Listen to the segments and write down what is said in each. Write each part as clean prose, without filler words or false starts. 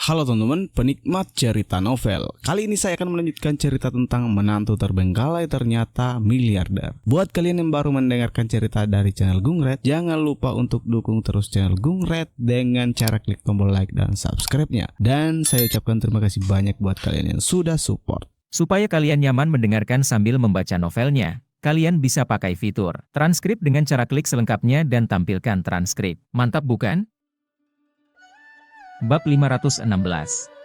Halo teman-teman, penikmat cerita novel. Kali ini saya akan melanjutkan cerita tentang menantu terbengkalai ternyata miliarder. Buat kalian yang baru mendengarkan cerita dari channel Gungred, jangan lupa untuk dukung terus channel Gungred dengan cara klik tombol like dan subscribe-nya. Dan saya ucapkan terima kasih banyak buat kalian yang sudah support. Supaya kalian nyaman mendengarkan sambil membaca novelnya, kalian bisa pakai fitur transkrip dengan cara klik selengkapnya dan tampilkan transkrip. Mantap bukan? Bab 516.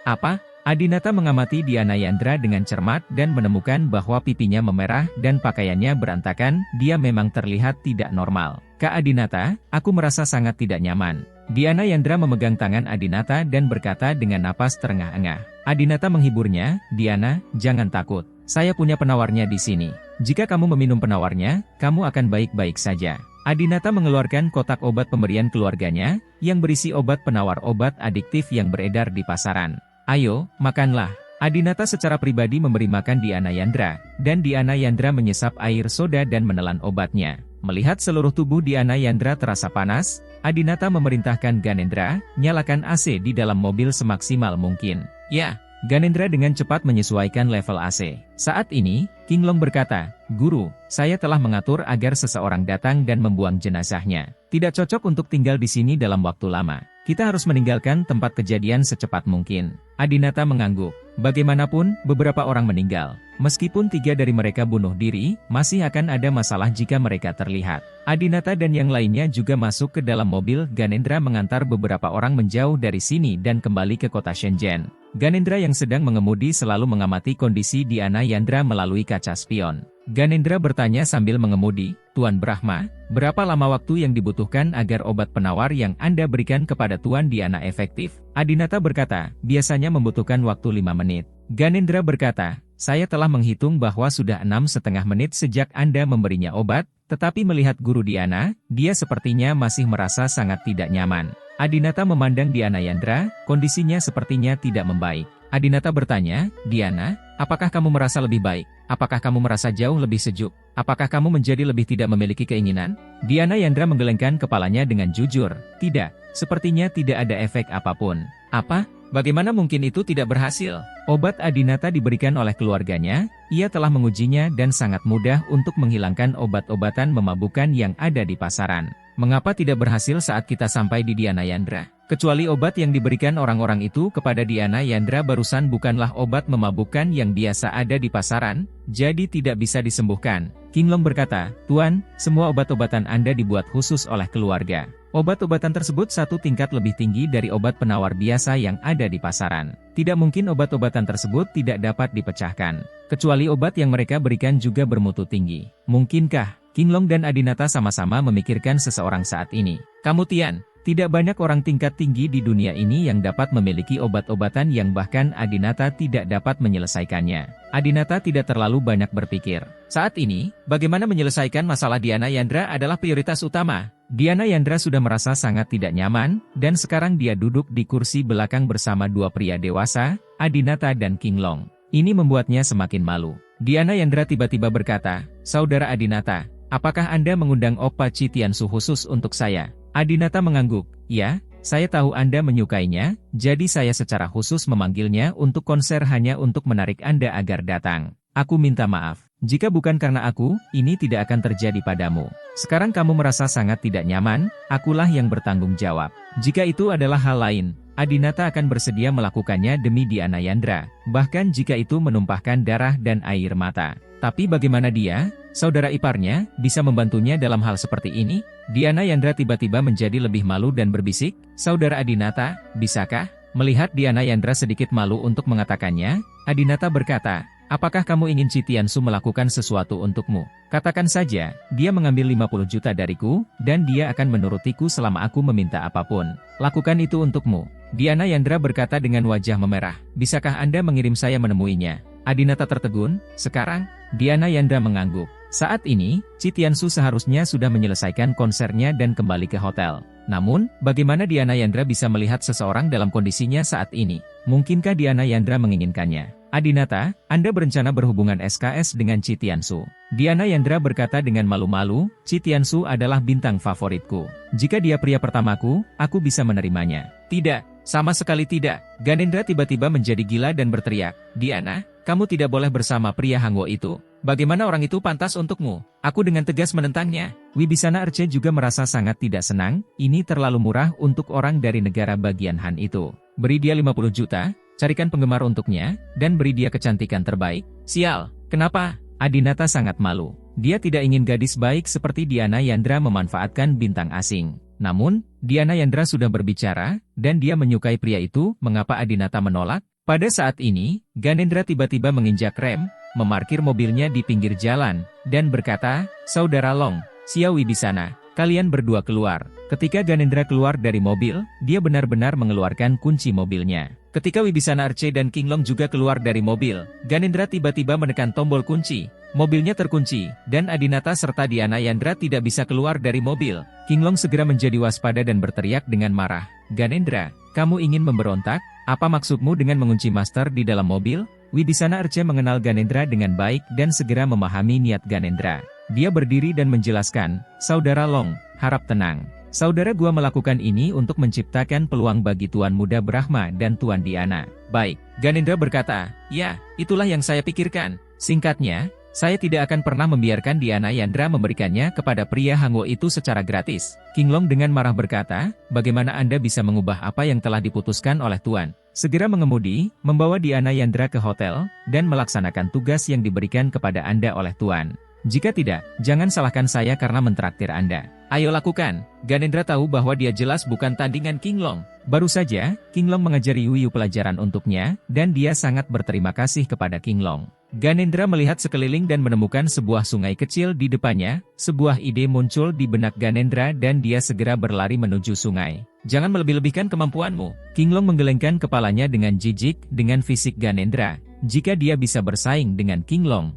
Apa? Adinata mengamati Diana Yandra dengan cermat dan menemukan bahwa pipinya memerah dan pakaiannya berantakan. Dia memang terlihat tidak normal. Kak Adinata, aku merasa sangat tidak nyaman. Diana Yandra memegang tangan Adinata dan berkata dengan napas terengah-engah. Adinata menghiburnya, Diana, jangan takut. Saya punya penawarnya di sini. Jika kamu meminum penawarnya, kamu akan baik-baik saja. Adinata mengeluarkan kotak obat pemberian keluarganya, yang berisi obat penawar obat adiktif yang beredar di pasaran. Ayo, makanlah. Adinata secara pribadi memberi makan Diana Yandra, dan Diana Yandra menyesap air soda dan menelan obatnya. Melihat seluruh tubuh Diana Yandra terasa panas, Adinata memerintahkan Ganendra, nyalakan AC di dalam mobil semaksimal mungkin. Ya. Ganendra dengan cepat menyesuaikan level AC. Saat ini, King Long berkata, Guru, saya telah mengatur agar seseorang datang dan membuang jenazahnya. Tidak cocok untuk tinggal di sini dalam waktu lama. Kita harus meninggalkan tempat kejadian secepat mungkin. Adinata mengangguk. Bagaimanapun, beberapa orang meninggal. Meskipun 3 dari mereka bunuh diri, masih akan ada masalah jika mereka terlihat. Adinata dan yang lainnya juga masuk ke dalam mobil. Ganendra mengantar beberapa orang menjauh dari sini dan kembali ke kota Shenzhen. Ganendra yang sedang mengemudi selalu mengamati kondisi Diana Yandra melalui kaca spion. Ganendra bertanya sambil mengemudi, Tuan Brahma, berapa lama waktu yang dibutuhkan agar obat penawar yang Anda berikan kepada Tuan Diana efektif? Adinata berkata, biasanya membutuhkan waktu 5 menit. Ganendra berkata, saya telah menghitung bahwa sudah 6,5 menit sejak Anda memberinya obat, tetapi melihat Guru Diana, dia sepertinya masih merasa sangat tidak nyaman. Adinata memandang Diana Yandra, kondisinya sepertinya tidak membaik. Adinata bertanya, Diana, apakah kamu merasa lebih baik? Apakah kamu merasa jauh lebih sejuk? Apakah kamu menjadi lebih tidak memiliki keinginan? Diana Yandra menggelengkan kepalanya dengan jujur, tidak, sepertinya tidak ada efek apapun. Apa? Bagaimana mungkin itu tidak berhasil? Obat Adinata diberikan oleh keluarganya, ia telah mengujinya dan sangat mudah untuk menghilangkan obat-obatan memabukkan yang ada di pasaran. Mengapa tidak berhasil saat kita sampai di Diana Yandra? Kecuali obat yang diberikan orang-orang itu kepada Diana Yandra barusan bukanlah obat memabukkan yang biasa ada di pasaran, jadi tidak bisa disembuhkan. King Long berkata, Tuan, semua obat-obatan Anda dibuat khusus oleh keluarga. Obat-obatan tersebut 1 tingkat lebih tinggi dari obat penawar biasa yang ada di pasaran. Tidak mungkin obat-obatan tersebut tidak dapat dipecahkan. Kecuali obat yang mereka berikan juga bermutu tinggi. Mungkinkah? King Long dan Adinata sama-sama memikirkan seseorang saat ini. Kamu Tian, tidak banyak orang tingkat tinggi di dunia ini yang dapat memiliki obat-obatan yang bahkan Adinata tidak dapat menyelesaikannya. Adinata tidak terlalu banyak berpikir. Saat ini, bagaimana menyelesaikan masalah Diana Yandra adalah prioritas utama. Diana Yandra sudah merasa sangat tidak nyaman, dan sekarang dia duduk di kursi belakang bersama 2 pria dewasa, Adinata dan King Long. Ini membuatnya semakin malu. Diana Yandra tiba-tiba berkata, Saudara Adinata, apakah Anda mengundang Oppa Chitiansu khusus untuk saya? Adinata mengangguk, ya, saya tahu Anda menyukainya, jadi saya secara khusus memanggilnya untuk konser hanya untuk menarik Anda agar datang. Aku minta maaf, jika bukan karena aku, ini tidak akan terjadi padamu. Sekarang kamu merasa sangat tidak nyaman, akulah yang bertanggung jawab. Jika itu adalah hal lain, Adinata akan bersedia melakukannya demi Diana Yandra, bahkan jika itu menumpahkan darah dan air mata. Tapi bagaimana dia, saudara iparnya, bisa membantunya dalam hal seperti ini? Diana Yandra tiba-tiba menjadi lebih malu dan berbisik, Saudara Adinata, bisakah? Melihat Diana Yandra sedikit malu untuk mengatakannya, Adinata berkata, apakah kamu ingin Chitiansu melakukan sesuatu untukmu? Katakan saja, dia mengambil 50 juta dariku, dan dia akan menurutiku selama aku meminta apapun. Lakukan itu untukmu. Diana Yandra berkata dengan wajah memerah, bisakah Anda mengirim saya menemuinya? Adinata tertegun, sekarang? Diana Yandra mengangguk. Saat ini, Chitiansu seharusnya sudah menyelesaikan konsernya dan kembali ke hotel. Namun, bagaimana Diana Yandra bisa melihat seseorang dalam kondisinya saat ini? Mungkinkah Diana Yandra menginginkannya? Adinata, Anda berencana berhubungan SKS dengan Chitiansu. Diana Yandra berkata dengan malu-malu, Chitiansu adalah bintang favoritku. Jika dia pria pertamaku, aku bisa menerimanya. Tidak, Sama sekali tidak. Ganendra tiba-tiba menjadi gila dan berteriak, Diana, kamu tidak boleh bersama pria Hangwo itu. Bagaimana orang itu pantas untukmu? Aku dengan tegas menentangnya. Wibisana Arche juga merasa sangat tidak senang, ini terlalu murah untuk orang dari negara bagian Han itu. Beri dia 50 juta, carikan penggemar untuknya, dan beri dia kecantikan terbaik. Sial, kenapa? Adinata sangat malu. Dia tidak ingin gadis baik seperti Diana Yandra memanfaatkan bintang asing. Namun, Diana Yandra sudah berbicara, dan dia menyukai pria itu, mengapa Adinata menolak? Pada saat ini, Ganendra tiba-tiba menginjak rem, memarkir mobilnya di pinggir jalan, dan berkata, Saudara Long, Xiao Wibisana, kalian berdua keluar. Ketika Ganendra keluar dari mobil, dia benar-benar mengeluarkan kunci mobilnya. Ketika Wibisana Arche dan King Long juga keluar dari mobil, Ganendra tiba-tiba menekan tombol kunci. Mobilnya terkunci, dan Adinata serta Diana Yandra tidak bisa keluar dari mobil. King Long segera menjadi waspada dan berteriak dengan marah. Ganendra, kamu ingin memberontak? Apa maksudmu dengan mengunci master di dalam mobil? Wibisana Arche mengenal Ganendra dengan baik dan segera memahami niat Ganendra. Dia berdiri dan menjelaskan, Saudara Long, harap tenang. Saudara gua melakukan ini untuk menciptakan peluang bagi Tuan Muda Brahma dan Tuan Diana. Baik, Ganendra berkata, ya, itulah yang saya pikirkan. Singkatnya, saya tidak akan pernah membiarkan Diana Yandra memberikannya kepada pria Hangwo itu secara gratis. King Long dengan marah berkata, bagaimana Anda bisa mengubah apa yang telah diputuskan oleh Tuan? Segera mengemudi, membawa Diana Yandra ke hotel, dan melaksanakan tugas yang diberikan kepada Anda oleh Tuan. Jika tidak, jangan salahkan saya karena mentraktir Anda. Ayo lakukan. Ganendra tahu bahwa dia jelas bukan tandingan King Long. Baru saja, King Long mengajari Yuyu pelajaran untuknya, dan dia sangat berterima kasih kepada King Long. Ganendra melihat sekeliling dan menemukan sebuah sungai kecil di depannya. Sebuah ide muncul di benak Ganendra dan dia segera berlari menuju sungai. Jangan melebih-lebihkan kemampuanmu. King Long menggelengkan kepalanya dengan jijik dengan fisik Ganendra. Jika dia bisa bersaing dengan King Long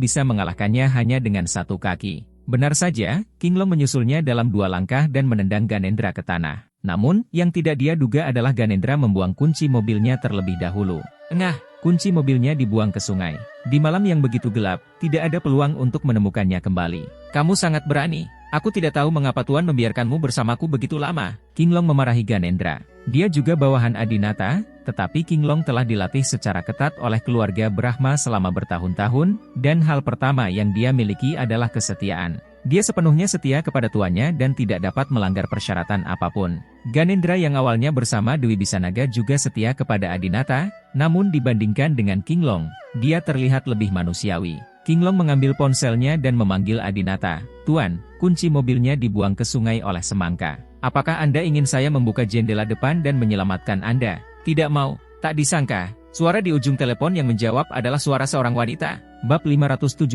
bisa mengalahkannya hanya dengan satu kaki. Benar saja, King Long menyusulnya dalam 2 langkah dan menendang Ganendra ke tanah. Namun, yang tidak dia duga adalah Ganendra membuang kunci mobilnya terlebih dahulu. Kunci mobilnya dibuang ke sungai. Di malam yang begitu gelap, tidak ada peluang untuk menemukannya kembali. Kamu sangat berani. Aku tidak tahu mengapa Tuan membiarkanmu bersamaku begitu lama. King Long memarahi Ganendra. Dia juga bawahan Adinata, tetapi King Long telah dilatih secara ketat oleh keluarga Brahma selama bertahun-tahun, dan hal pertama yang dia miliki adalah kesetiaan. Dia sepenuhnya setia kepada tuannya dan tidak dapat melanggar persyaratan apapun. Ganendra yang awalnya bersama Dewi Bisanaga juga setia kepada Adinata, namun dibandingkan dengan King Long, dia terlihat lebih manusiawi. King Long mengambil ponselnya dan memanggil Adinata. Tuan, kunci mobilnya dibuang ke sungai oleh semangka. Apakah Anda ingin saya membuka jendela depan dan menyelamatkan Anda? Tidak mau. Tak disangka, suara di ujung telepon yang menjawab adalah suara seorang wanita. Bab 517.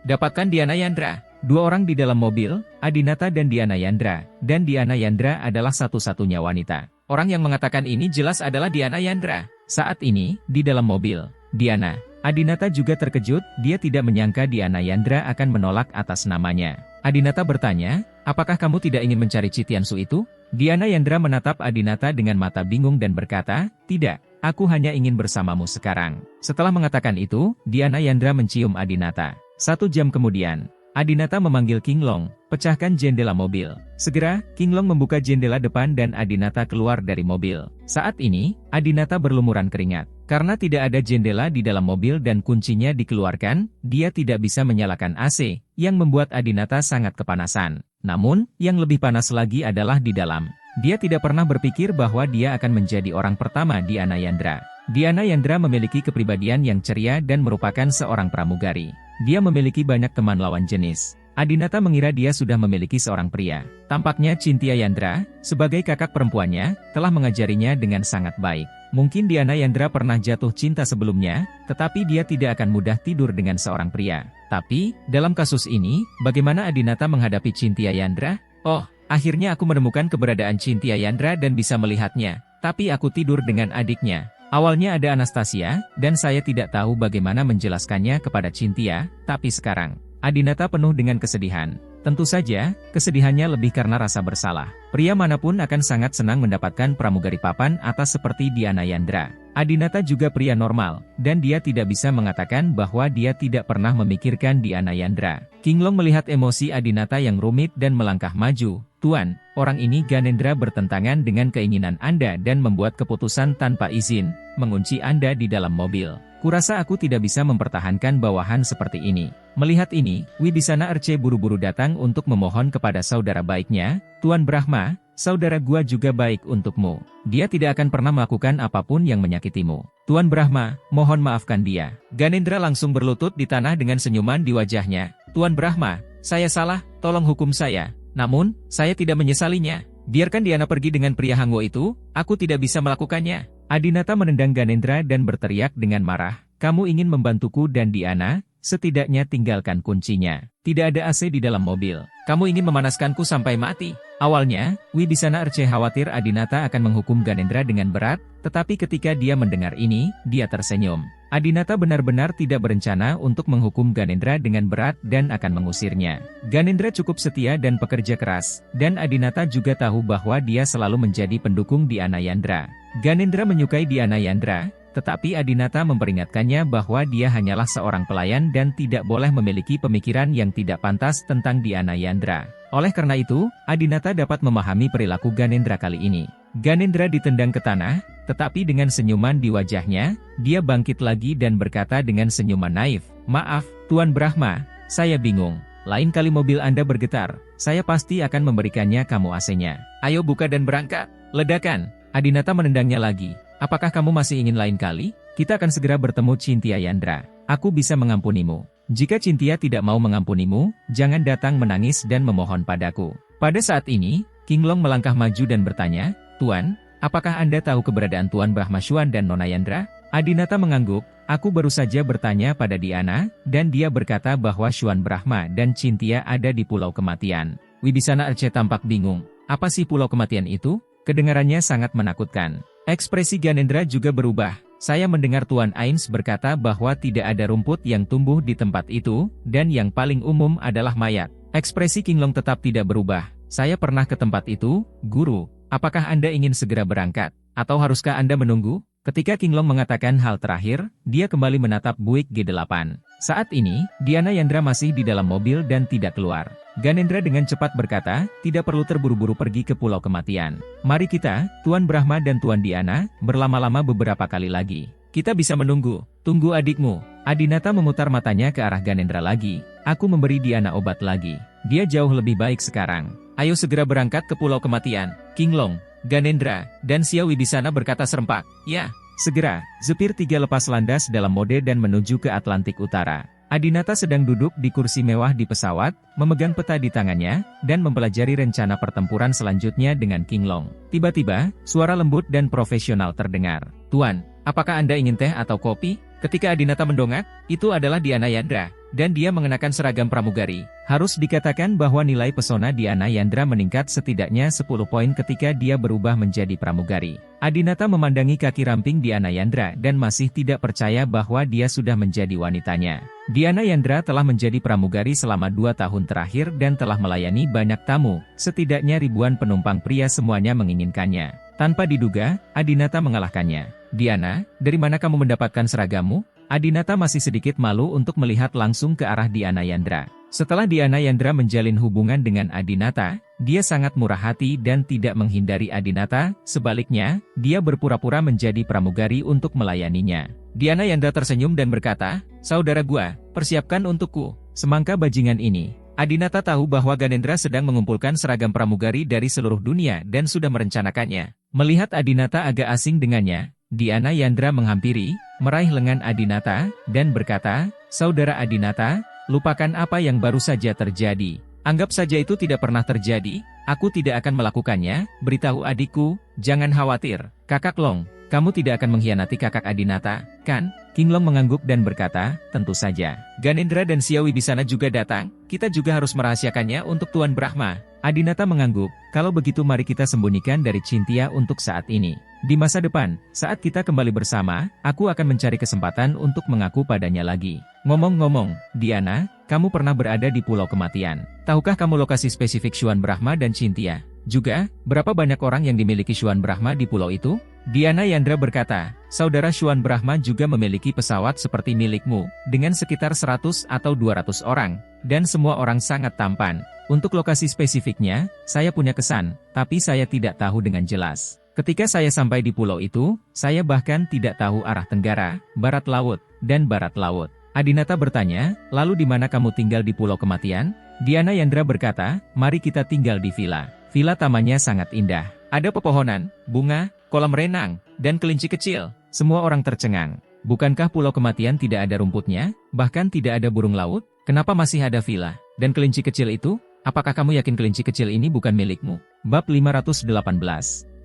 Dapatkan Diana Yandra. 2 orang di dalam mobil, Adinata dan Diana Yandra. Dan Diana Yandra adalah satu-satunya wanita. Orang yang mengatakan ini jelas adalah Diana Yandra. Saat ini, di dalam mobil, Diana. Adinata juga terkejut, dia tidak menyangka Diana Yandra akan menolak atas namanya. Adinata bertanya, apakah kamu tidak ingin mencari Citiansu itu? Diana Yandra menatap Adinata dengan mata bingung dan berkata, tidak, aku hanya ingin bersamamu sekarang. Setelah mengatakan itu, Diana Yandra mencium Adinata. 1 jam kemudian, Adinata memanggil King Long, pecahkan jendela mobil. Segera, King Long membuka jendela depan dan Adinata keluar dari mobil. Saat ini, Adinata berlumuran keringat. Karena tidak ada jendela di dalam mobil dan kuncinya dikeluarkan, dia tidak bisa menyalakan AC, yang membuat Adinata sangat kepanasan. Namun, yang lebih panas lagi adalah di dalam. Dia tidak pernah berpikir bahwa dia akan menjadi orang pertama di Diana Yandra. Diana Yandra memiliki kepribadian yang ceria dan merupakan seorang pramugari. Dia memiliki banyak teman lawan jenis. Adinata mengira dia sudah memiliki seorang pria. Tampaknya Cynthia Yandra, sebagai kakak perempuannya, telah mengajarinya dengan sangat baik. Mungkin Diana Yandra pernah jatuh cinta sebelumnya, tetapi dia tidak akan mudah tidur dengan seorang pria. Tapi, dalam kasus ini, bagaimana Adinata menghadapi Cynthia Yandra? Oh, akhirnya aku menemukan keberadaan Cynthia Yandra dan bisa melihatnya. Tapi aku tidur dengan adiknya. Awalnya ada Anastasia, dan saya tidak tahu bagaimana menjelaskannya kepada Cynthia, tapi sekarang, Adinata penuh dengan kesedihan. Tentu saja, kesedihannya lebih karena rasa bersalah. Pria manapun akan sangat senang mendapatkan pramugari papan atas seperti Diana Yandra. Adinata juga pria normal, dan dia tidak bisa mengatakan bahwa dia tidak pernah memikirkan Diana Yandra. King Long melihat emosi Adinata yang rumit dan melangkah maju. Tuan, orang ini Ganendra bertentangan dengan keinginan Anda dan membuat keputusan tanpa izin, mengunci Anda di dalam mobil. Kurasa aku tidak bisa mempertahankan bawahan seperti ini. Melihat ini, Wibisana Arce buru-buru datang untuk memohon kepada saudara baiknya, Tuan Brahma, saudara gua juga baik untukmu. Dia tidak akan pernah melakukan apapun yang menyakitimu. Tuan Brahma, mohon maafkan dia. Ganendra langsung berlutut di tanah dengan senyuman di wajahnya. Tuan Brahma, saya salah, tolong hukum saya. Namun, saya tidak menyesalinya. Biarkan Diana pergi dengan pria Hangwo itu, aku tidak bisa melakukannya. Adinata menendang Ganendra dan berteriak dengan marah. Kamu ingin membantuku dan Diana? Setidaknya tinggalkan kuncinya. Tidak ada AC di dalam mobil. Kamu ingin memanaskanku sampai mati. Awalnya, Wibisana Arce khawatir Adinata akan menghukum Ganendra dengan berat, tetapi ketika dia mendengar ini, dia tersenyum. Adinata benar-benar tidak berencana untuk menghukum Ganendra dengan berat dan akan mengusirnya. Ganendra cukup setia dan pekerja keras, dan Adinata juga tahu bahwa dia selalu menjadi pendukung Diana Yandra. Ganendra menyukai Diana Yandra, tetapi Adinata memperingatkannya bahwa dia hanyalah seorang pelayan dan tidak boleh memiliki pemikiran yang tidak pantas tentang Diana Yandra. Oleh karena itu, Adinata dapat memahami perilaku Ganendra kali ini. Ganendra ditendang ke tanah, tetapi dengan senyuman di wajahnya, dia bangkit lagi dan berkata dengan senyuman naif, "Maaf, Tuan Brahma, saya bingung. Lain kali mobil Anda bergetar, saya pasti akan memberikannya kamu AC-nya. Ayo buka dan berangkat." Ledakan. Adinata menendangnya lagi. "Apakah kamu masih ingin lain kali? Kita akan segera bertemu Cynthia Yandra. Aku bisa mengampunimu. Jika Cynthia tidak mau mengampunimu, jangan datang menangis dan memohon padaku." Pada saat ini, Kinglong melangkah maju dan bertanya, "Tuan, apakah Anda tahu keberadaan Tuan Brahmaswan dan Nona Yandra?" Adinata mengangguk, "Aku baru saja bertanya pada Diana, dan dia berkata bahwa Shuan Brahma dan Cynthia ada di Pulau Kematian." Wibisana Arce tampak bingung. Apa sih Pulau Kematian itu? Kedengarannya sangat menakutkan. Ekspresi Ganendra juga berubah. "Saya mendengar Tuan Ains berkata bahwa tidak ada rumput yang tumbuh di tempat itu, dan yang paling umum adalah mayat." Ekspresi Kinglong tetap tidak berubah. "Saya pernah ke tempat itu, Guru. Apakah Anda ingin segera berangkat? Atau haruskah Anda menunggu?" Ketika Kinglong mengatakan hal terakhir, dia kembali menatap Buick G8. Saat ini, Diana Yandra masih di dalam mobil dan tidak keluar. Ganendra dengan cepat berkata, "Tidak perlu terburu-buru pergi ke Pulau Kematian. Mari kita, Tuan Brahma dan Tuan Diana, berlama-lama beberapa kali lagi. Kita bisa menunggu. Tunggu adikmu." Adinata memutar matanya ke arah Ganendra lagi. "Aku memberi Diana obat lagi. Dia jauh lebih baik sekarang. Ayo segera berangkat ke Pulau Kematian." Kinglong, Ganendra, dan Xiao Wibisana berkata serempak, "Ya, segera." Zephyr 3 lepas landas dalam mode dan menuju ke Atlantik Utara. Adinata sedang duduk di kursi mewah di pesawat, memegang peta di tangannya, dan mempelajari rencana pertempuran selanjutnya dengan Kinglong. Tiba-tiba, suara lembut dan profesional terdengar. "Tuan, apakah Anda ingin teh atau kopi?" Ketika Adinata mendongak, itu adalah Diana Yandra, dan dia mengenakan seragam pramugari. Harus dikatakan bahwa nilai pesona Diana Yandra meningkat setidaknya 10 poin ketika dia berubah menjadi pramugari. Adinata memandangi kaki ramping Diana Yandra dan masih tidak percaya bahwa dia sudah menjadi wanitanya. Diana Yandra telah menjadi pramugari selama 2 tahun terakhir dan telah melayani banyak tamu, setidaknya ribuan penumpang pria semuanya menginginkannya. Tanpa diduga, Adinata mengalahkannya. "Diana, dari mana kamu mendapatkan seragammu?" Adinata masih sedikit malu untuk melihat langsung ke arah Diana Yandra. Setelah Diana Yandra menjalin hubungan dengan Adinata, dia sangat murah hati dan tidak menghindari Adinata, sebaliknya, dia berpura-pura menjadi pramugari untuk melayaninya. Diana Yandra tersenyum dan berkata, "Saudara gua, persiapkan untukku semangka bajingan ini." Adinata tahu bahwa Ganendra sedang mengumpulkan seragam pramugari dari seluruh dunia dan sudah merencanakannya. Melihat Adinata agak asing dengannya, Diana Yandra menghampiri, meraih lengan Adinata, dan berkata, "Saudara Adinata, lupakan apa yang baru saja terjadi. Anggap saja itu tidak pernah terjadi. Aku tidak akan melakukannya. Beritahu adikku, jangan khawatir. Kakak Long, kamu tidak akan mengkhianati kakak Adinata, kan?" Kinglong mengangguk dan berkata, "Tentu saja." Ganendra dan Xiao Wibisana juga datang. "Kita juga harus merahasiakannya untuk Tuan Brahma." Adinata mengangguk, "Kalau begitu mari kita sembunyikan dari Cynthia untuk saat ini. Di masa depan, saat kita kembali bersama, aku akan mencari kesempatan untuk mengaku padanya lagi." Ngomong-ngomong, Diana, kamu pernah berada di Pulau Kematian. Tahukah kamu lokasi spesifik Shuan Brahma dan Cynthia? Juga, berapa banyak orang yang dimiliki Shuan Brahma di pulau itu? Diana Yandra berkata, "Saudara Shuan Brahma juga memiliki pesawat seperti milikmu, dengan sekitar 100 atau 200 orang, dan semua orang sangat tampan." Untuk lokasi spesifiknya, saya punya kesan, tapi saya tidak tahu dengan jelas. Ketika saya sampai di pulau itu, saya bahkan tidak tahu arah tenggara, barat laut, dan barat laut. Adinata bertanya, lalu di mana kamu tinggal di Pulau Kematian? Diana Yandra berkata, mari kita tinggal di villa. Villa tamannya sangat indah. Ada pepohonan, bunga, kolam renang, dan kelinci kecil. Semua orang tercengang. Bukankah Pulau Kematian tidak ada rumputnya? Bahkan tidak ada burung laut? Kenapa masih ada villa? Dan kelinci kecil itu? Apakah kamu yakin kelinci kecil ini bukan milikmu? Bab 518.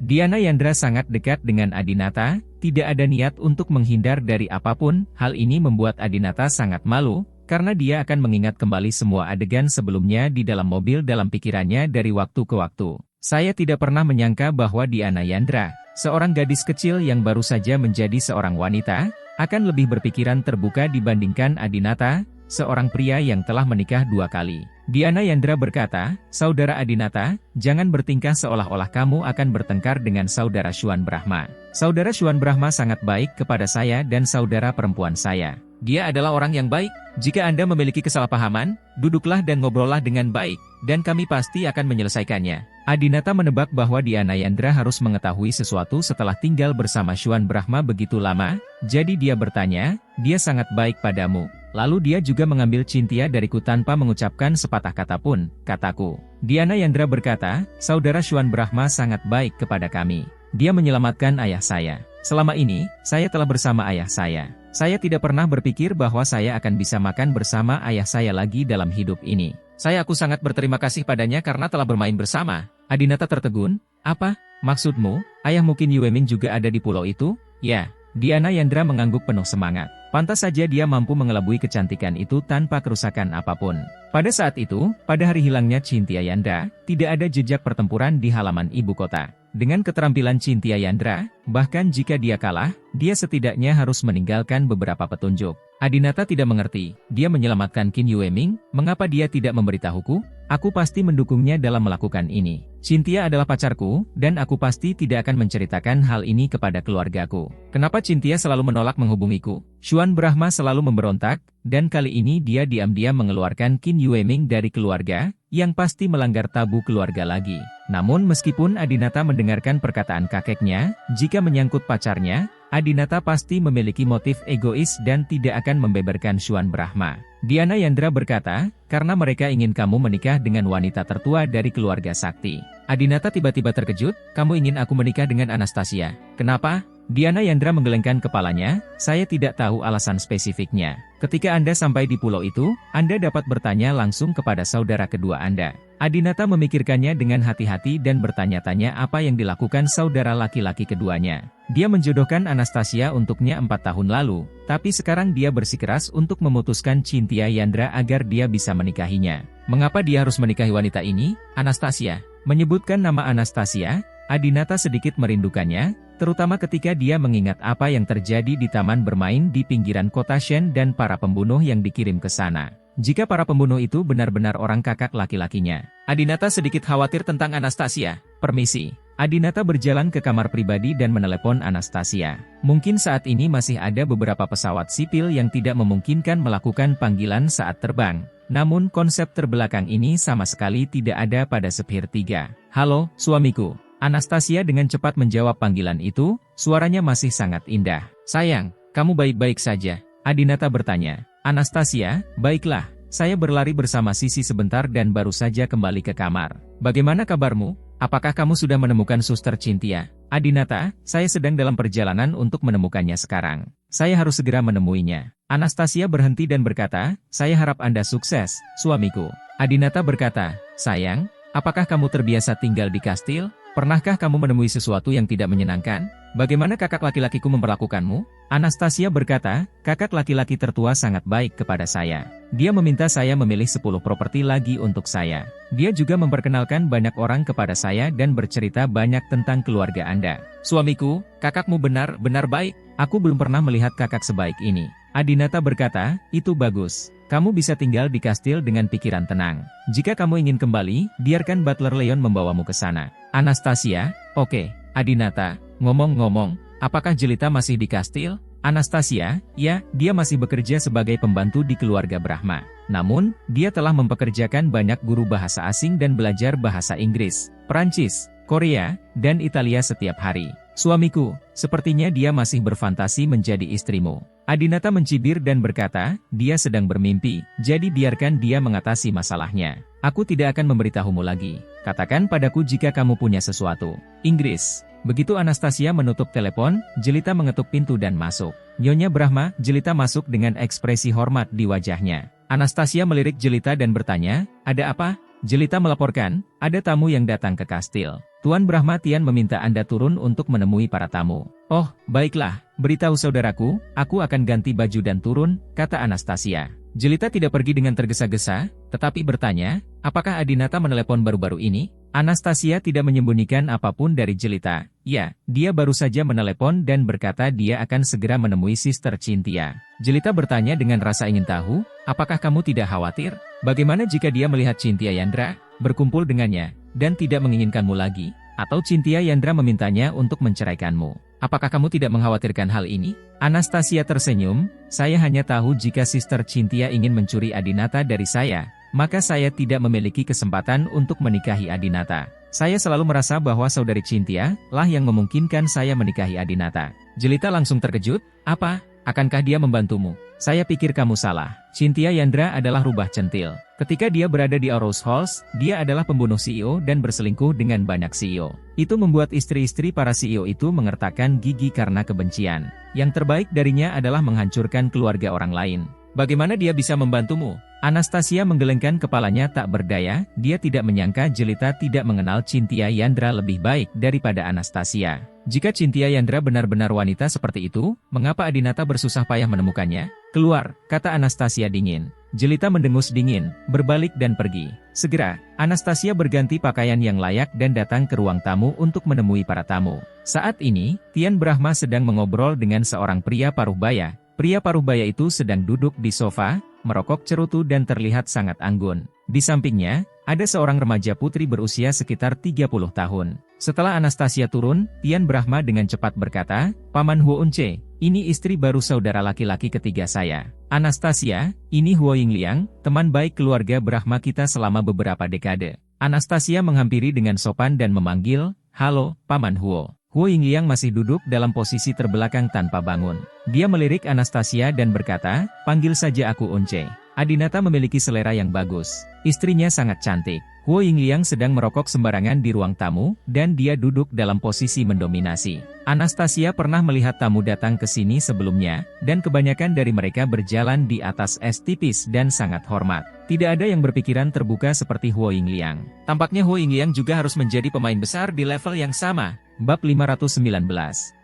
Diana Yandra sangat dekat dengan Adinata, tidak ada niat untuk menghindar dari apapun. Hal ini membuat Adinata sangat malu, karena dia akan mengingat kembali semua adegan sebelumnya di dalam mobil dalam pikirannya dari waktu ke waktu. Saya tidak pernah menyangka bahwa Diana Yandra, seorang gadis kecil yang baru saja menjadi seorang wanita, akan lebih berpikiran terbuka dibandingkan Adinata, seorang pria yang telah menikah 2 kali. Diana Yandra berkata, saudara Adinata, jangan bertingkah seolah-olah kamu akan bertengkar dengan saudara Syuan Brahma. Saudara Syuan Brahma sangat baik kepada saya dan saudara perempuan saya. Dia adalah orang yang baik. Jika Anda memiliki kesalahpahaman, duduklah dan ngobrollah dengan baik, dan kami pasti akan menyelesaikannya. Adinata menebak bahwa Diana Yandra harus mengetahui sesuatu setelah tinggal bersama Syuan Brahma begitu lama, jadi dia bertanya, dia sangat baik padamu. Lalu dia juga mengambil Cynthia dariku tanpa mengucapkan sepatah kata pun, kataku. Diana Yandra berkata, saudara Syuan Brahma sangat baik kepada kami. Dia menyelamatkan ayah saya. Selama ini, saya telah bersama ayah saya. Saya tidak pernah berpikir bahwa saya akan bisa makan bersama ayah saya lagi dalam hidup ini. Aku sangat berterima kasih padanya karena telah bermain bersama. Adinata tertegun, apa? Maksudmu, ayahmu Qin Yueming juga ada di pulau itu? Ya. Diana Yandra mengangguk penuh semangat. Pantas saja dia mampu mengelabui kecantikan itu tanpa kerusakan apapun. Pada saat itu, pada hari hilangnya Cynthia Yandra, tidak ada jejak pertempuran di halaman ibu kota. Dengan keterampilan Cynthia Yandra, bahkan jika dia kalah, dia setidaknya harus meninggalkan beberapa petunjuk. Adinata tidak mengerti, dia menyelamatkan Qin Yueming, mengapa dia tidak memberitahuku? Aku pasti mendukungnya dalam melakukan ini. Cynthia adalah pacarku, dan aku pasti tidak akan menceritakan hal ini kepada keluargaku. Kenapa Cynthia selalu menolak menghubungiku? Syuan Brahma selalu memberontak, dan kali ini dia diam-diam mengeluarkan Qin Yueming dari keluarga, yang pasti melanggar tabu keluarga lagi. Namun meskipun Adinata mendengarkan perkataan kakeknya, jika menyangkut pacarnya, Adinata pasti memiliki motif egois dan tidak akan membeberkan Syuan Brahma. Diana Yandra berkata, karena mereka ingin kamu menikah dengan wanita tertua dari keluarga sakti. Adinata tiba-tiba terkejut, kamu ingin aku menikah dengan Anastasia. Kenapa? Diana Yandra menggelengkan kepalanya, saya tidak tahu alasan spesifiknya. Ketika Anda sampai di pulau itu, Anda dapat bertanya langsung kepada saudara kedua Anda. Adinata memikirkannya dengan hati-hati dan bertanya-tanya apa yang dilakukan saudara laki-laki keduanya. Dia menjodohkan Anastasia untuknya 4 tahun lalu, tapi sekarang dia bersikeras untuk memutuskan Cynthia Yandra agar dia bisa menikahinya. Mengapa dia harus menikahi wanita ini? Anastasia. Menyebutkan nama Anastasia, Adinata sedikit merindukannya, terutama ketika dia mengingat apa yang terjadi di taman bermain di pinggiran kota Shen dan para pembunuh yang dikirim ke sana. Jika para pembunuh itu benar-benar orang kakak laki-lakinya. Adinata sedikit khawatir tentang Anastasia. Permisi. Adinata berjalan ke kamar pribadi dan menelepon Anastasia. Mungkin saat ini masih ada beberapa pesawat sipil yang tidak memungkinkan melakukan panggilan saat terbang. Namun konsep terbelakang ini sama sekali tidak ada pada Sphere 3. Halo, suamiku. Anastasia dengan cepat menjawab panggilan itu, suaranya masih sangat indah. Sayang, kamu baik-baik saja? Adinata bertanya. Anastasia, baiklah, saya berlari bersama Sisi sebentar dan baru saja kembali ke kamar. Bagaimana kabarmu? Apakah kamu sudah menemukan Suster Cynthia? Adinata, saya sedang dalam perjalanan untuk menemukannya sekarang. Saya harus segera menemuinya. Anastasia berhenti dan berkata, saya harap Anda sukses, suamiku. Adinata berkata, sayang, apakah kamu terbiasa tinggal di kastil? Pernahkah kamu menemui sesuatu yang tidak menyenangkan? Bagaimana kakak laki-lakiku memperlakukanmu? Anastasia berkata, kakak laki-laki tertua sangat baik kepada saya. Dia meminta saya memilih 10 properti lagi untuk saya. Dia juga memperkenalkan banyak orang kepada saya dan bercerita banyak tentang keluarga Anda. Suamiku, kakakmu benar-benar baik. Aku belum pernah melihat kakak sebaik ini. Adinata berkata, itu bagus. Kamu bisa tinggal di kastil dengan pikiran tenang. Jika kamu ingin kembali, biarkan Butler Leon membawamu ke sana. Anastasia, oke. Adinata, ngomong-ngomong, apakah Jelita masih di kastil? Anastasia, ya, dia masih bekerja sebagai pembantu di keluarga Brahma. Namun, dia telah mempekerjakan banyak guru bahasa asing dan belajar bahasa Inggris, Perancis, Korea, dan Italia setiap hari. Suamiku, sepertinya dia masih berfantasi menjadi istrimu. Adinata mencibir dan berkata, dia sedang bermimpi, jadi biarkan dia mengatasi masalahnya. Aku tidak akan memberitahumu lagi. Katakan padaku jika kamu punya sesuatu. Inggris. Begitu Anastasia menutup telepon, Jelita mengetuk pintu dan masuk. Nyonya Brahma, Jelita masuk dengan ekspresi hormat di wajahnya. Anastasia melirik Jelita dan bertanya, ada apa? Jelita melaporkan, ada tamu yang datang ke kastil. Tuan Brahma Tian meminta Anda turun untuk menemui para tamu. Oh, baiklah, beritahu saudaraku, aku akan ganti baju dan turun, kata Anastasia. Jelita tidak pergi dengan tergesa-gesa, tetapi bertanya, apakah Adinata menelepon baru-baru ini? Anastasia tidak menyembunyikan apapun dari Jelita. Ya, dia baru saja menelepon dan berkata dia akan segera menemui Sister Cynthia. Jelita bertanya dengan rasa ingin tahu, apakah kamu tidak khawatir? Bagaimana jika dia melihat Cynthia Yandra, berkumpul dengannya, dan tidak menginginkanmu lagi? Atau Cynthia Yandra memintanya untuk menceraikanmu? Apakah kamu tidak mengkhawatirkan hal ini? Anastasia tersenyum, saya hanya tahu jika Sister Cynthia ingin mencuri Adinata dari saya, maka saya tidak memiliki kesempatan untuk menikahi Adinata. Saya selalu merasa bahwa saudari Cynthia lah yang memungkinkan saya menikahi Adinata. Jelita langsung terkejut, apa? Akankah dia membantumu? Saya pikir kamu salah. Cynthia Yandra adalah rubah centil. Ketika dia berada di Aros Halls, dia adalah pembunuh CEO dan berselingkuh dengan banyak CEO. Itu membuat istri-istri para CEO itu mengertakkan gigi karena kebencian. Yang terbaik darinya adalah menghancurkan keluarga orang lain. Bagaimana dia bisa membantumu? Anastasia menggelengkan kepalanya tak berdaya, dia tidak menyangka Jelita tidak mengenal Cynthia Yandra lebih baik daripada Anastasia. Jika Cynthia Yandra benar-benar wanita seperti itu, mengapa Adinata bersusah payah menemukannya? Keluar, kata Anastasia dingin. Jelita mendengus dingin, berbalik dan pergi. Segera, Anastasia berganti pakaian yang layak dan datang ke ruang tamu untuk menemui para tamu. Saat ini, Tian Brahma sedang mengobrol dengan seorang pria paruh baya. Pria paruh baya itu sedang duduk di sofa, merokok cerutu dan terlihat sangat anggun. Di sampingnya, ada seorang remaja putri berusia sekitar 30 tahun. Setelah Anastasia turun, Tian Brahma dengan cepat berkata, Paman Huo Unce, ini istri baru saudara laki-laki ketiga saya. Anastasia, ini Huo Yingliang, teman baik keluarga Brahma kita selama beberapa dekade. Anastasia menghampiri dengan sopan dan memanggil, halo, Paman Huo. Huo Yingliang masih duduk dalam posisi terbelakang tanpa bangun. Dia melirik Anastasia dan berkata, panggil saja aku Unce. Adinata memiliki selera yang bagus. Istrinya sangat cantik. Huo Yingliang sedang merokok sembarangan di ruang tamu, dan dia duduk dalam posisi mendominasi. Anastasia pernah melihat tamu datang ke sini sebelumnya, dan kebanyakan dari mereka berjalan di atas es tipis dan sangat hormat. Tidak ada yang berpikiran terbuka seperti Huo Yingliang. Tampaknya Huo Yingliang juga harus menjadi pemain besar di level yang sama. Bab 519.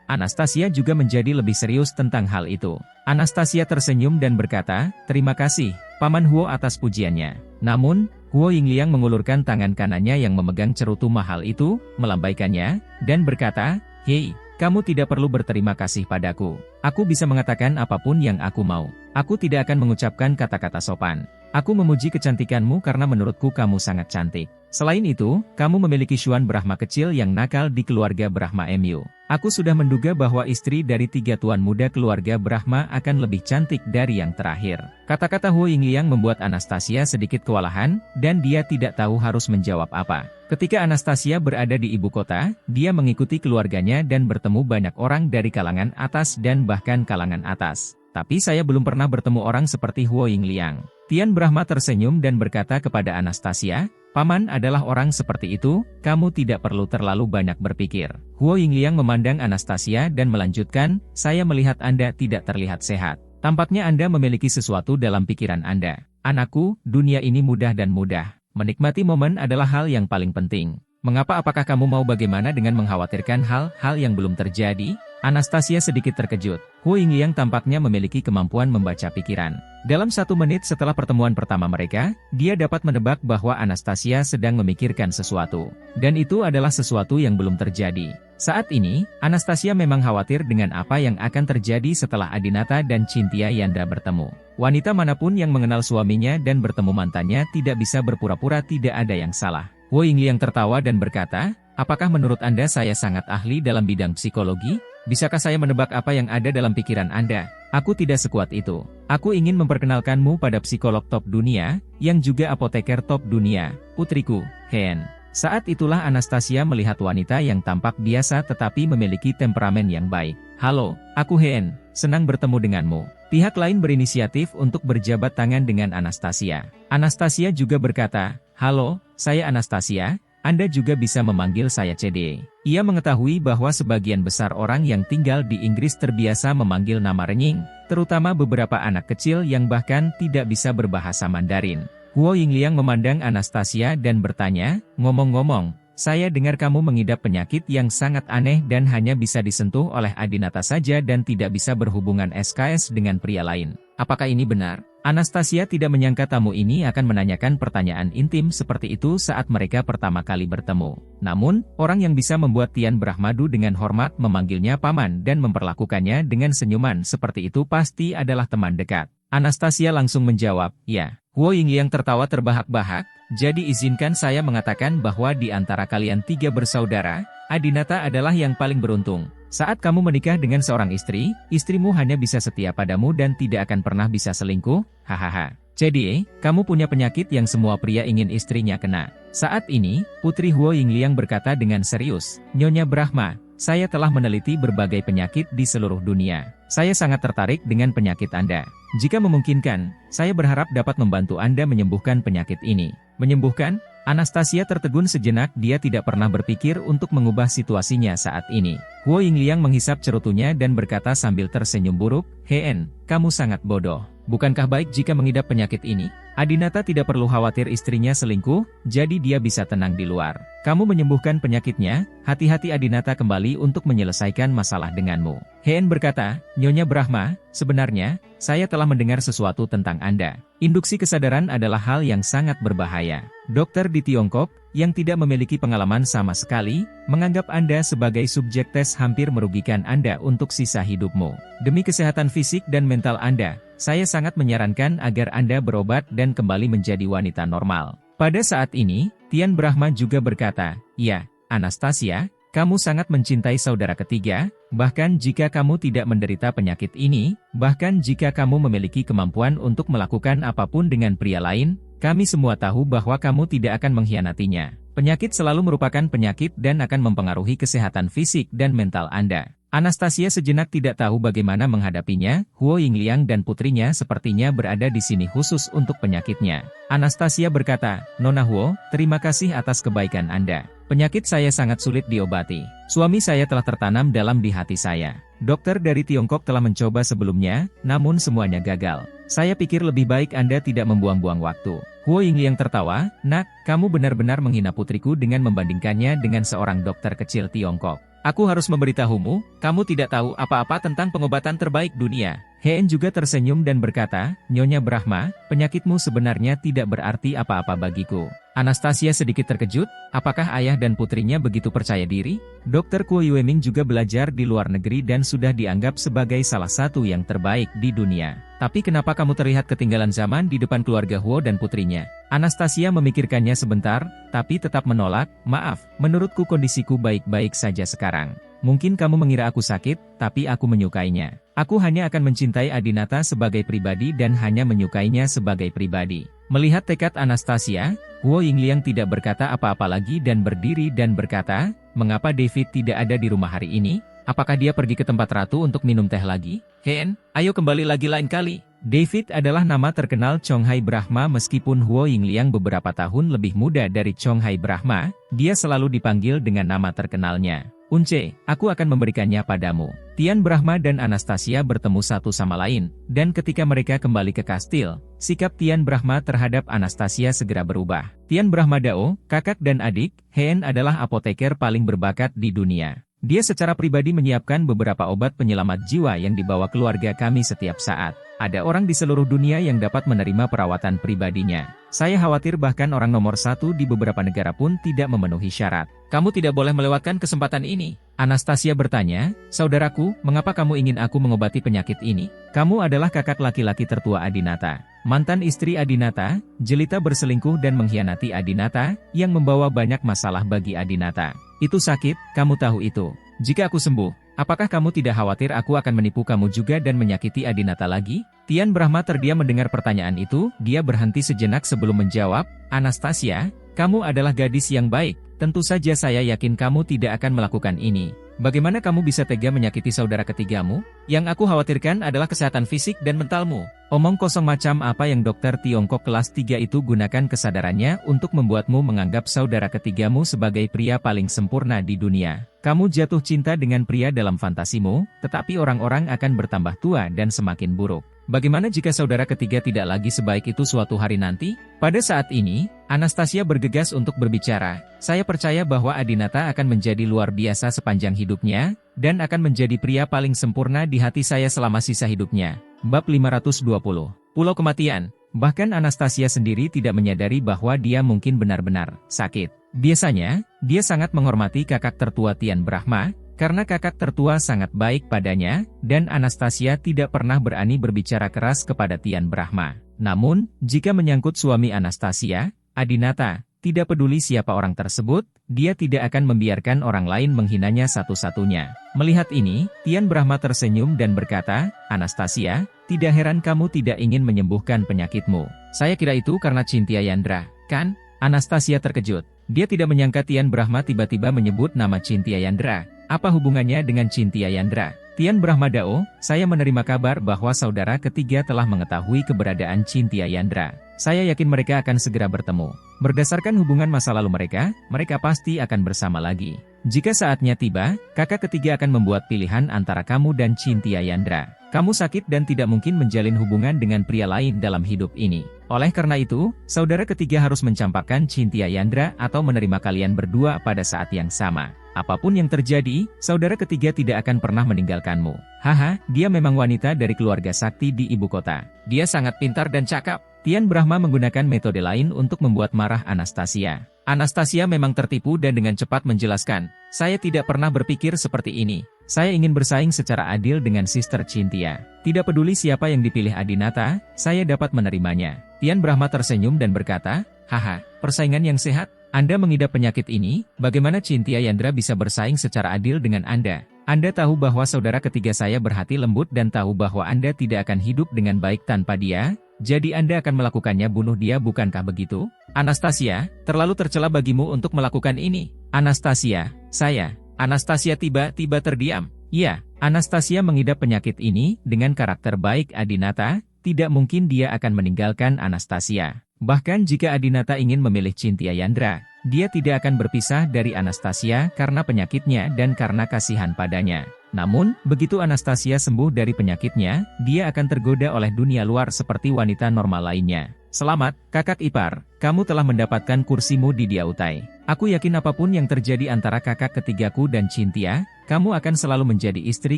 Anastasia juga menjadi lebih serius tentang hal itu. Anastasia tersenyum dan berkata, terima kasih, Paman Huo atas pujiannya. Namun, Huo Yingliang mengulurkan tangan kanannya yang memegang cerutu mahal itu, melambaikannya, dan berkata, hei, kamu tidak perlu berterima kasih padaku. Aku bisa mengatakan apapun yang aku mau. Aku tidak akan mengucapkan kata-kata sopan. Aku memuji kecantikanmu karena menurutku kamu sangat cantik. Selain itu, kamu memiliki Xuan Brahma kecil yang nakal di keluarga Brahma Mu. Aku sudah menduga bahwa istri dari 3 tuan muda keluarga Brahma akan lebih cantik dari yang terakhir. Kata-kata Huo Yingliang membuat Anastasia sedikit kewalahan, dan dia tidak tahu harus menjawab apa. Ketika Anastasia berada di ibu kota, dia mengikuti keluarganya dan bertemu banyak orang dari kalangan atas dan bahkan kalangan atas. Tapi saya belum pernah bertemu orang seperti Huo Yingliang. Tian Brahma tersenyum dan berkata kepada Anastasia, Paman adalah orang seperti itu, kamu tidak perlu terlalu banyak berpikir. Huo Yingliang memandang Anastasia dan melanjutkan, saya melihat Anda tidak terlihat sehat. Tampaknya Anda memiliki sesuatu dalam pikiran Anda. Anakku, dunia ini mudah dan mudah. Menikmati momen adalah hal yang paling penting. Mengapa apakah kamu mau bagaimana dengan mengkhawatirkan hal-hal yang belum terjadi? Anastasia sedikit terkejut. Huo Yingliang tampaknya memiliki kemampuan membaca pikiran. Dalam 1 menit setelah pertemuan pertama mereka, dia dapat menebak bahwa Anastasia sedang memikirkan sesuatu. Dan itu adalah sesuatu yang belum terjadi. Saat ini, Anastasia memang khawatir dengan apa yang akan terjadi setelah Adinata dan Cynthia Yandra bertemu. Wanita manapun yang mengenal suaminya dan bertemu mantannya tidak bisa berpura-pura tidak ada yang salah. Huo Yingliang tertawa dan berkata, apakah menurut Anda saya sangat ahli dalam bidang psikologi? Bisakah saya menebak apa yang ada dalam pikiran Anda? Aku tidak sekuat itu. Aku ingin memperkenalkanmu pada psikolog top dunia, yang juga apoteker top dunia, putriku, Hien. Saat itulah Anastasia melihat wanita yang tampak biasa tetapi memiliki temperamen yang baik. Halo, aku Hien, senang bertemu denganmu. Pihak lain berinisiatif untuk berjabat tangan dengan Anastasia. Anastasia juga berkata, halo, saya Anastasia, Anda juga bisa memanggil saya CD. Ia mengetahui bahwa sebagian besar orang yang tinggal di Inggris terbiasa memanggil nama renying, terutama beberapa anak kecil yang bahkan tidak bisa berbahasa Mandarin. Huo Yingliang memandang Anastasia dan bertanya, ngomong-ngomong, saya dengar kamu mengidap penyakit yang sangat aneh dan hanya bisa disentuh oleh Adinata saja dan tidak bisa berhubungan SKS dengan pria lain. Apakah ini benar? Anastasia tidak menyangka tamu ini akan menanyakan pertanyaan intim seperti itu saat mereka pertama kali bertemu. Namun, orang yang bisa membuat Tian Brahmadu dengan hormat memanggilnya paman dan memperlakukannya dengan senyuman seperti itu pasti adalah teman dekat. Anastasia langsung menjawab, ya. Huo Yingliang tertawa terbahak-bahak, jadi izinkan saya mengatakan bahwa di antara kalian 3 bersaudara, Adinata adalah yang paling beruntung. Saat kamu menikah dengan seorang istri, istrimu hanya bisa setia padamu dan tidak akan pernah bisa selingkuh, hahaha. Jadi, kamu punya penyakit yang semua pria ingin istrinya kena. Saat ini, Putri Huo Yingliang berkata dengan serius, Nyonya Brahma, saya telah meneliti berbagai penyakit di seluruh dunia. Saya sangat tertarik dengan penyakit Anda. Jika memungkinkan, saya berharap dapat membantu Anda menyembuhkan penyakit ini. Menyembuhkan? Anastasia tertegun sejenak, dia tidak pernah berpikir untuk mengubah situasinya saat ini. Huo Yingliang menghisap cerutunya dan berkata sambil tersenyum buruk, Hien, kamu sangat bodoh. Bukankah baik jika mengidap penyakit ini? Adinata tidak perlu khawatir istrinya selingkuh, jadi dia bisa tenang di luar. Kamu menyembuhkan penyakitnya, hati-hati Adinata kembali untuk menyelesaikan masalah denganmu. Hien berkata, Nyonya Brahma, sebenarnya, saya telah mendengar sesuatu tentang Anda. Induksi kesadaran adalah hal yang sangat berbahaya. Dokter di Tiongkok, yang tidak memiliki pengalaman sama sekali, menganggap Anda sebagai subjek tes hampir merugikan Anda untuk sisa hidupmu. Demi kesehatan fisik dan mental Anda, saya sangat menyarankan agar Anda berobat dan kembali menjadi wanita normal. Pada saat ini, Tian Brahma juga berkata, ya, Anastasia, kamu sangat mencintai saudara ketiga, bahkan jika kamu tidak menderita penyakit ini, bahkan jika kamu memiliki kemampuan untuk melakukan apapun dengan pria lain, kami semua tahu bahwa kamu tidak akan mengkhianatinya. Penyakit selalu merupakan penyakit dan akan mempengaruhi kesehatan fisik dan mental Anda. Anastasia sejenak tidak tahu bagaimana menghadapinya, Huo Yingliang dan putrinya sepertinya berada di sini khusus untuk penyakitnya. Anastasia berkata, Nona Huo, terima kasih atas kebaikan Anda. Penyakit saya sangat sulit diobati. Suami saya telah tertanam dalam di hati saya. Dokter dari Tiongkok telah mencoba sebelumnya, namun semuanya gagal. Saya pikir lebih baik Anda tidak membuang-buang waktu. Huo Yingliang tertawa, nak, kamu benar-benar menghina putriku dengan membandingkannya dengan seorang dokter kecil Tiongkok. Aku harus memberitahumu, kamu tidak tahu apa-apa tentang pengobatan terbaik dunia. Hien juga tersenyum dan berkata, Nyonya Brahma, penyakitmu sebenarnya tidak berarti apa-apa bagiku. Anastasia sedikit terkejut, apakah ayah dan putrinya begitu percaya diri? Dr. Kuo Yueming juga belajar di luar negeri dan sudah dianggap sebagai salah satu yang terbaik di dunia. Tapi kenapa kamu terlihat ketinggalan zaman di depan keluarga Huo dan putrinya? Anastasia memikirkannya sebentar, tapi tetap menolak, maaf, menurutku kondisiku baik-baik saja sekarang. Mungkin kamu mengira aku sakit, tapi aku menyukainya. Aku hanya akan mencintai Adinata sebagai pribadi dan hanya menyukainya sebagai pribadi. Melihat tekad Anastasia, Huo Yingliang tidak berkata apa-apa lagi dan berdiri dan berkata, mengapa David tidak ada di rumah hari ini? Apakah dia pergi ke tempat ratu untuk minum teh lagi? Hien, ayo kembali lagi lain kali. David adalah nama terkenal Chonghai Brahma meskipun Huo Yingliang beberapa tahun lebih muda dari Chonghai Brahma, dia selalu dipanggil dengan nama terkenalnya. Unce, aku akan memberikannya padamu. Tian Brahma dan Anastasia bertemu satu sama lain, dan ketika mereka kembali ke kastil, sikap Tian Brahma terhadap Anastasia segera berubah. Tian Brahma Dao, kakak dan adik, Hien adalah apoteker paling berbakat di dunia. Dia secara pribadi menyiapkan beberapa obat penyelamat jiwa yang dibawa keluarga kami setiap saat. Ada orang di seluruh dunia yang dapat menerima perawatan pribadinya. Saya khawatir bahkan orang nomor 1 di beberapa negara pun tidak memenuhi syarat. Kamu tidak boleh melewatkan kesempatan ini. Anastasia bertanya, saudaraku, mengapa kamu ingin aku mengobati penyakit ini? Kamu adalah kakak laki-laki tertua Adinata. Mantan istri Adinata, jelita berselingkuh dan mengkhianati Adinata, yang membawa banyak masalah bagi Adinata. Itu sakit, kamu tahu itu. Jika aku sembuh, apakah kamu tidak khawatir aku akan menipu kamu juga dan menyakiti Adinata lagi? Tian Brahma terdiam mendengar pertanyaan itu, dia berhenti sejenak sebelum menjawab, Anastasia, kamu adalah gadis yang baik, tentu saja saya yakin kamu tidak akan melakukan ini. Bagaimana kamu bisa tega menyakiti saudara ketigamu? Yang aku khawatirkan adalah kesehatan fisik dan mentalmu. Omong kosong macam apa yang dokter Tiongkok kelas 3 itu gunakan kesadarannya untuk membuatmu menganggap saudara ketigamu sebagai pria paling sempurna di dunia. Kamu jatuh cinta dengan pria dalam fantasimu, tetapi orang-orang akan bertambah tua dan semakin buruk. Bagaimana jika saudara ketiga tidak lagi sebaik itu suatu hari nanti? Pada saat ini, Anastasia bergegas untuk berbicara. Saya percaya bahwa Adinata akan menjadi luar biasa sepanjang hidupnya, dan akan menjadi pria paling sempurna di hati saya selama sisa hidupnya. Bab 520. Pulau Kematian. Bahkan Anastasia sendiri tidak menyadari bahwa dia mungkin benar-benar sakit. Biasanya, dia sangat menghormati kakak tertua Tian Brahma, karena kakak tertua sangat baik padanya, dan Anastasia tidak pernah berani berbicara keras kepada Tian Brahma. Namun, jika menyangkut suami Anastasia, Adinata, tidak peduli siapa orang tersebut, dia tidak akan membiarkan orang lain menghinanya satu-satunya. Melihat ini, Tian Brahma tersenyum dan berkata, Anastasia, tidak heran kamu tidak ingin menyembuhkan penyakitmu. Saya kira itu karena Cynthia Yandra, kan? Anastasia terkejut. Dia tidak menyangka Tian Brahma tiba-tiba menyebut nama Cynthia Yandra. Apa hubungannya dengan Cynthia Yandra? Tian Brahma Dao, saya menerima kabar bahwa saudara ketiga telah mengetahui keberadaan Cynthia Yandra. Saya yakin mereka akan segera bertemu. Berdasarkan hubungan masa lalu mereka, mereka pasti akan bersama lagi. Jika saatnya tiba, kakak ketiga akan membuat pilihan antara kamu dan Cynthia Yandra. Kamu sakit dan tidak mungkin menjalin hubungan dengan pria lain dalam hidup ini. Oleh karena itu, saudara ketiga harus mencampakkan Cynthia Yandra atau menerima kalian berdua pada saat yang sama. Apapun yang terjadi, saudara ketiga tidak akan pernah meninggalkanmu. Haha, dia memang wanita dari keluarga sakti di ibu kota. Dia sangat pintar dan cakap. Tian Brahma menggunakan metode lain untuk membuat marah Anastasia. Anastasia memang tertipu dan dengan cepat menjelaskan, saya tidak pernah berpikir seperti ini. Saya ingin bersaing secara adil dengan Sister Cynthia. Tidak peduli siapa yang dipilih Adinata, saya dapat menerimanya. Tian Brahma tersenyum dan berkata, haha, persaingan yang sehat. Anda mengidap penyakit ini, bagaimana Cynthia Yandra bisa bersaing secara adil dengan Anda? Anda tahu bahwa saudara ketiga saya berhati lembut dan tahu bahwa Anda tidak akan hidup dengan baik tanpa dia, jadi Anda akan melakukannya bunuh dia bukankah begitu? Anastasia, terlalu tercela bagimu untuk melakukan ini. Anastasia, saya. Anastasia tiba-tiba terdiam. Ya, Anastasia mengidap penyakit ini, dengan karakter baik Adinata, tidak mungkin dia akan meninggalkan Anastasia. Bahkan jika Adinata ingin memilih Cynthia Yandra, dia tidak akan berpisah dari Anastasia karena penyakitnya dan karena kasihan padanya. Namun, begitu Anastasia sembuh dari penyakitnya, dia akan tergoda oleh dunia luar seperti wanita normal lainnya. Selamat, kakak ipar, kamu telah mendapatkan kursimu di Diautai. Aku yakin apapun yang terjadi antara kakak ketigaku dan Cynthia, kamu akan selalu menjadi istri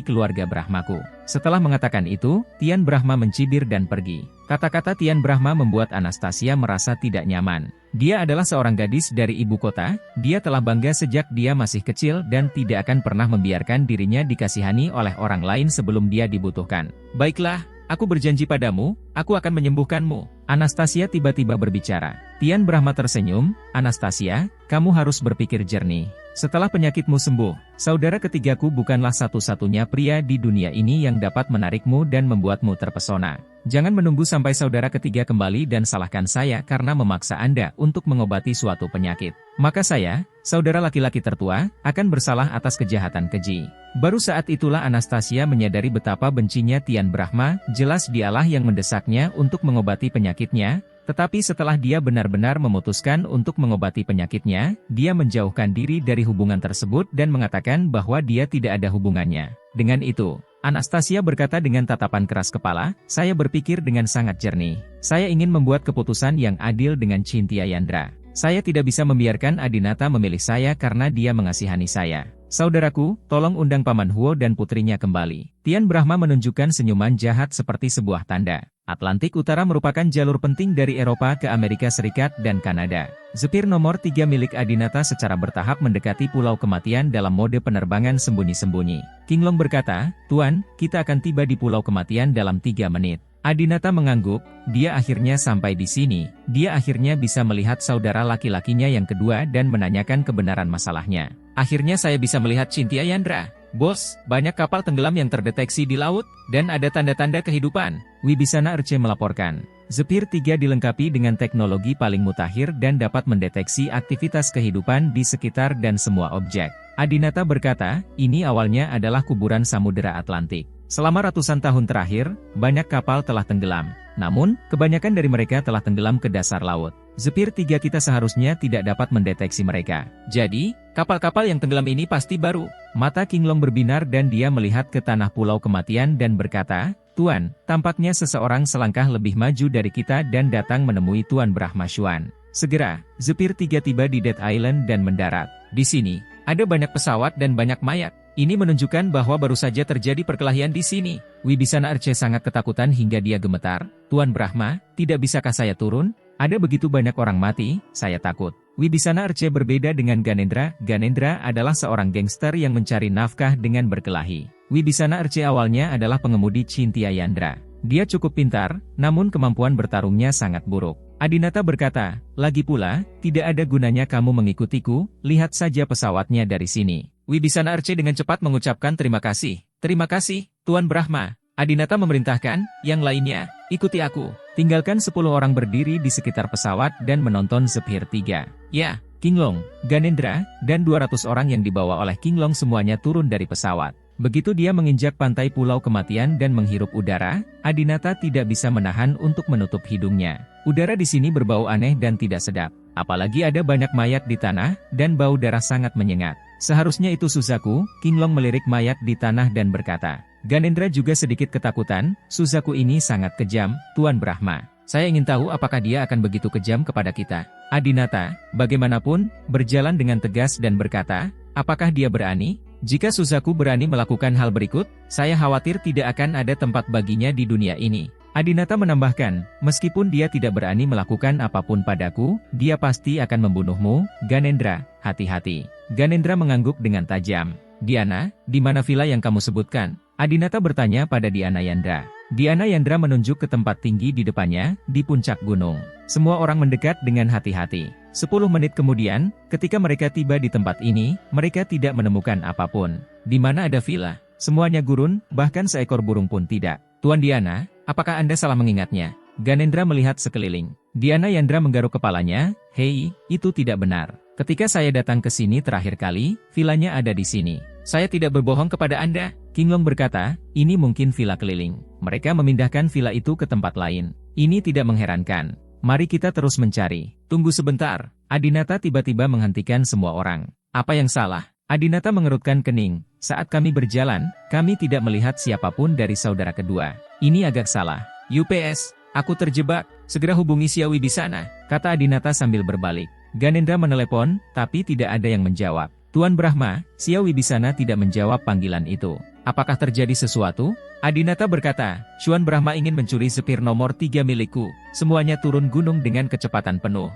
keluarga Brahmaku. Setelah mengatakan itu, Tian Brahma mencibir dan pergi. Kata-kata Tian Brahma membuat Anastasia merasa tidak nyaman. Dia adalah seorang gadis dari ibu kota, dia telah bangga sejak dia masih kecil dan tidak akan pernah membiarkan dirinya dikasihani oleh orang lain sebelum dia dibutuhkan. Baiklah, aku berjanji padamu, aku akan menyembuhkanmu. Anastasia tiba-tiba berbicara. Tian Brahma tersenyum, Anastasia, kamu harus berpikir jernih. Setelah penyakitmu sembuh, saudara ketigaku bukanlah satu-satunya pria di dunia ini yang dapat menarikmu dan membuatmu terpesona. Jangan menunggu sampai saudara ketiga kembali dan salahkan saya karena memaksa Anda untuk mengobati suatu penyakit. Maka saya, saudara laki-laki tertua, akan bersalah atas kejahatan keji. Baru saat itulah Anastasia menyadari betapa bencinya Tian Brahma, jelas dialah yang mendesaknya untuk mengobati penyakitnya. Tetapi setelah dia benar-benar memutuskan untuk mengobati penyakitnya, dia menjauhkan diri dari hubungan tersebut dan mengatakan bahwa dia tidak ada hubungannya. Dengan itu, Anastasia berkata dengan tatapan keras kepala, saya berpikir dengan sangat jernih. Saya ingin membuat keputusan yang adil dengan Cynthia Yandra. Saya tidak bisa membiarkan Adinata memilih saya karena dia mengasihani saya. Saudaraku, tolong undang Paman Huo dan putrinya kembali. Tian Brahma menunjukkan senyuman jahat seperti sebuah tanda. Atlantik Utara merupakan jalur penting dari Eropa ke Amerika Serikat dan Kanada. Zephyr nomor 3 milik Adinata secara bertahap mendekati Pulau Kematian dalam mode penerbangan sembunyi-sembunyi. King Long berkata, Tuan, kita akan tiba di Pulau Kematian dalam 3 menit. Adinata mengangguk, dia akhirnya sampai di sini. Dia akhirnya bisa melihat saudara laki-lakinya yang kedua dan menanyakan kebenaran masalahnya. Akhirnya saya bisa melihat Cynthia Yandra. Bos, banyak kapal tenggelam yang terdeteksi di laut, dan ada tanda-tanda kehidupan. Wibisana RC melaporkan. Zephyr 3 dilengkapi dengan teknologi paling mutakhir dan dapat mendeteksi aktivitas kehidupan di sekitar dan semua objek. Adinata berkata, ini awalnya adalah kuburan Samudera Atlantik. Selama ratusan tahun terakhir, banyak kapal telah tenggelam. Namun, kebanyakan dari mereka telah tenggelam ke dasar laut. Zephyr 3 kita seharusnya tidak dapat mendeteksi mereka. Jadi, kapal-kapal yang tenggelam ini pasti baru. Mata King Long berbinar dan dia melihat ke tanah pulau kematian dan berkata, Tuan, tampaknya seseorang selangkah lebih maju dari kita dan datang menemui Tuan Brahma Xuan. Segera, Zephyr 3 tiba di Dead Island dan mendarat. Di sini, ada banyak pesawat dan banyak mayat. Ini menunjukkan bahwa baru saja terjadi perkelahian di sini. Wibisana RC sangat ketakutan hingga dia gemetar. Tuan Brahma, tidak bisakah saya turun? Ada begitu banyak orang mati, saya takut. Wibisana RC berbeda dengan Ganendra. Ganendra adalah seorang gangster yang mencari nafkah dengan berkelahi. Wibisana RC awalnya adalah pengemudi Cynthia Yandra. Dia cukup pintar, namun kemampuan bertarungnya sangat buruk. Adinata berkata, lagi pula, tidak ada gunanya kamu mengikutiku, lihat saja pesawatnya dari sini. Wibisana RC dengan cepat mengucapkan terima kasih. Terima kasih, Tuan Brahma. Adinata memerintahkan, yang lainnya, ikuti aku. Tinggalkan 10 orang berdiri di sekitar pesawat dan menonton Zephyr 3. Ya, King Long, Ganendra, dan 200 orang yang dibawa oleh King Long semuanya turun dari pesawat. Begitu dia menginjak pantai pulau kematian dan menghirup udara, Adinata tidak bisa menahan untuk menutup hidungnya. Udara di sini berbau aneh dan tidak sedap. Apalagi ada banyak mayat di tanah, dan bau darah sangat menyengat. Seharusnya itu Suzaku. King Long melirik mayat di tanah dan berkata. Ganendra juga sedikit ketakutan, Suzaku ini sangat kejam, Tuan Brahma. Saya ingin tahu apakah dia akan begitu kejam kepada kita. Adinata, bagaimanapun, berjalan dengan tegas dan berkata, apakah dia berani? Jika Suzaku berani melakukan hal berikut, saya khawatir tidak akan ada tempat baginya di dunia ini. Adinata menambahkan, meskipun dia tidak berani melakukan apapun padaku, dia pasti akan membunuhmu, Ganendra, hati-hati. Ganendra mengangguk dengan tajam. Diana, di mana villa yang kamu sebutkan? Adinata bertanya pada Diana Yandra. Diana Yandra menunjuk ke tempat tinggi di depannya, di puncak gunung. Semua orang mendekat dengan hati-hati. 10 menit kemudian, ketika mereka tiba di tempat ini, mereka tidak menemukan apapun. Di mana ada villa? Semuanya gurun, bahkan seekor burung pun tidak. Tuan Diana, apakah Anda salah mengingatnya? Ganendra melihat sekeliling. Diana Yandra menggaruk kepalanya, hei, itu tidak benar. Ketika saya datang ke sini terakhir kali, villanya ada di sini. Saya tidak berbohong kepada Anda. King Long berkata, ini mungkin villa keliling. Mereka memindahkan villa itu ke tempat lain. Ini tidak mengherankan. Mari kita terus mencari. Tunggu sebentar. Adinata tiba-tiba menghentikan semua orang. Apa yang salah? Adinata mengerutkan kening. Saat kami berjalan, kami tidak melihat siapapun dari saudara kedua. Ini agak salah. UPS, aku terjebak. Segera hubungi Xiao Wibisana, kata Adinata sambil berbalik. Ganendra menelepon, tapi tidak ada yang menjawab. Tuan Brahma, Xiao Wibisana tidak menjawab panggilan itu. Apakah terjadi sesuatu? Adinata berkata, Xuan Brahma ingin mencuri Zephyr nomor 3 milikku. Semuanya turun gunung dengan kecepatan penuh.